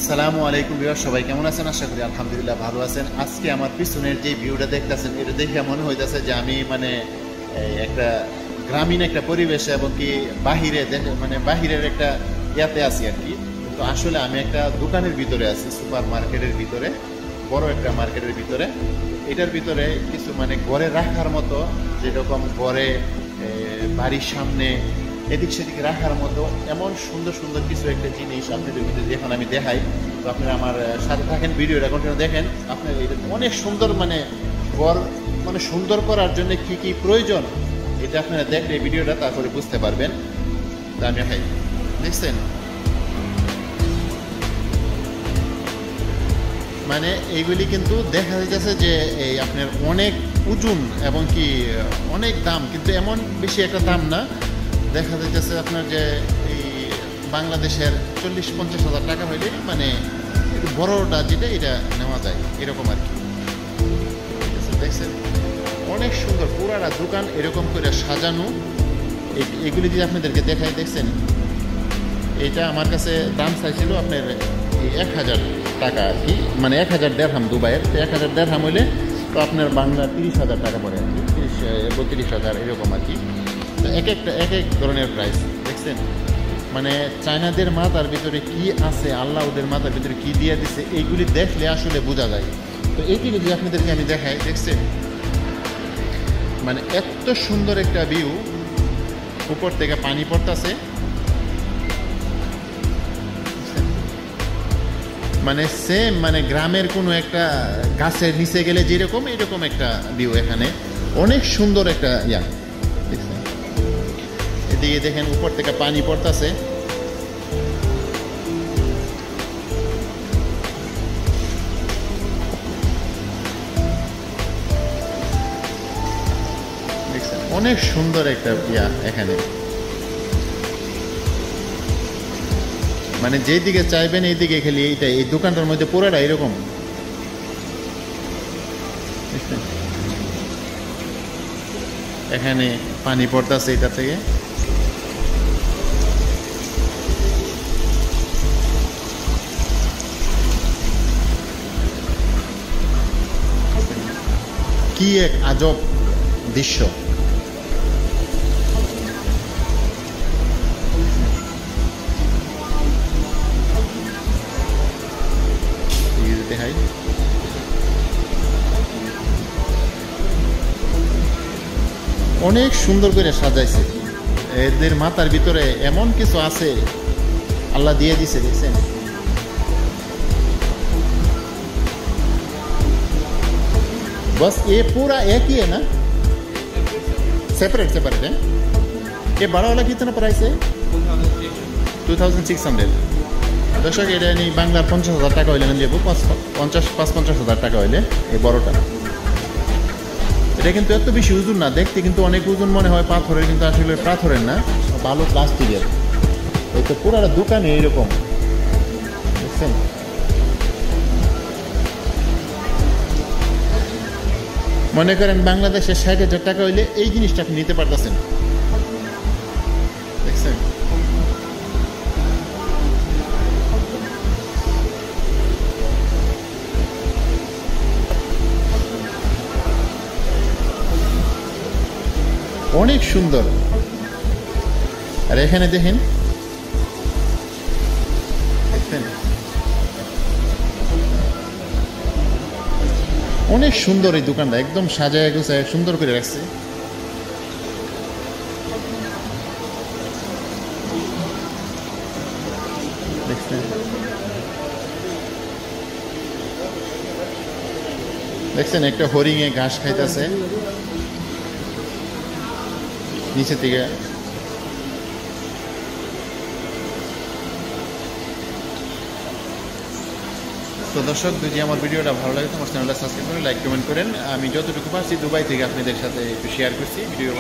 আসসালামু আলাইকুম ভিউয়ার, সবাই কেমন আছেন? আশা করি আলহামদুলিল্লাহ ভালো আছেন। আজকে আমার পিছনের যে ভিউটা দেখতেছেন, এটা দেখে মনে হইতেছে যে আমি একটা গ্রামীণ একটা পরিবেশে এবং কি বাহিরের একটা ইয়াতে আছি আর কি। তো আসলে আমি একটা দোকানের ভিতরে আছি, সুপার মার্কেটের ভিতরে, বড় একটা মার্কেটের ভিতরে। এটার ভিতরে কিছু ঘরে রাখার মতো, যেরকম ঘরে বাড়ির সামনে এদিক সেদিক রাখার মতো এমন সুন্দর সুন্দর কিছু একটা জিনিস আপনাদের ভিতরে যখন আমি দেখাই, তো আপনারা আমার সাথে থাকেন, ভিডিওটা কন্টিনিউ দেখেন। আপনার এটা অনেক সুন্দর ঘর সুন্দর করার জন্য কি কি প্রয়োজন, এটা আপনারা দেখলে ভিডিওটা তারপরে বুঝতে পারবেন। তা আমি দেখছেন এইগুলি কিন্তু দেখা যাচ্ছে যে এই আপনার অনেক ওজন এবং কি অনেক দাম, কিন্তু এমন বেশি একটা দাম না। দেখা যাচ্ছে আপনার যে এই বাংলাদেশের 40-50 হাজার টাকা হইলে একটু বড়টা যেটা এটা নেওয়া যায়, এরকম আর কি। দেখছেন অনেক সুন্দর পুরাটা দোকান এরকম করে সাজানো। এগুলি যদি আপনাদেরকে দেখাই, দেখছেন এটা আমার কাছে দাম চাইছিল আপনার 1000 টাকা আর কি, 1000 দেড়হাম দুবাইয়ের। তো 1000 দেড়হাম হইলে তো আপনার বাংলা 30,000 টাকা পড়ে আর কি, 32,000 এরকম আর কি। তো এক এক ধরনের প্রাইস দেখছেন। চায়নাদের মাথার ভিতরে কি আছে, আল্লাহ ওদের মাথার ভিতরে কি দিয়ে দিচ্ছে, এইগুলি দেখলে আসলে বোঝা যায়। তো এইগুলি যদি আপনাদেরকে আমি দেখাই, দেখছেন এত সুন্দর একটা ভিউ, উপর থেকে পানি পড়তেছে, সেম গ্রামের কোনো একটা গাছের নিচে গেলে যেরকম, এরকম একটা ভিউ এখানে। অনেক সুন্দর একটা ইয়া দেখছেন। এদিকে দেখেন উপর থেকে পানি পড়তেছে, দেখছেন অনেক সুন্দর একটা ইয়া এখানে। যেদিকে চাইবেন এইদিকে খেলি এইটা, এই দোকানটার মধ্যে পুরোটা এরকম। এখানে পানি পড়তেছে এটা থেকে, কি এক আজব দৃশ্য। অনেক সুন্দর করে সাজাইছে, এদের মাথার ভিতরে এমন কিছু আছে আল্লাহ দিয়ে দিছে, দেখছেন। बस ये पूरा एक ही है ना, सेपरेट है। ये बड़ा वाला कितना प्राइस है? 2600। দর্শক এটা নিয়ে বাংলার 50,000 টাকা হইলে দেবো, 50-50,000 টাকা হইলে এই বড়টা। এটা কিন্তু এত বেশি ওজন না, দেখতে কিন্তু অনেক ওজন মনে হয় পাথরের, কিন্তু আসলে পাথরের না, ভালো প্লাস্টিকের। এই তো পুরো দোকানে এইরকম, দেখছেন। মনে করেন বাংলাদেশে 60,000 টাকা হইলে এই জিনিসটা আপনি নিতে পারতেছেন, দেখছেন। অনেক সুন্দর। আর এখানে দেখেন, অনেক সুন্দর এই দোকানটা, একদম সাজায় গুছায় সুন্দর করে রাখছে। দেখছেন একটা হরিণে ঘাস খাইতেছে নিচে থেকে। তো দর্শক, যদি আমার ভিডিওটা ভালো লাগে তোমার চ্যানেলটা সাবস্ক্রাইব করে লাইক কমেন্ট করেন। আমি যতটুকু পারছি দুবাই থেকে আপনাদের সাথে একটু শেয়ার করছি ভিডিও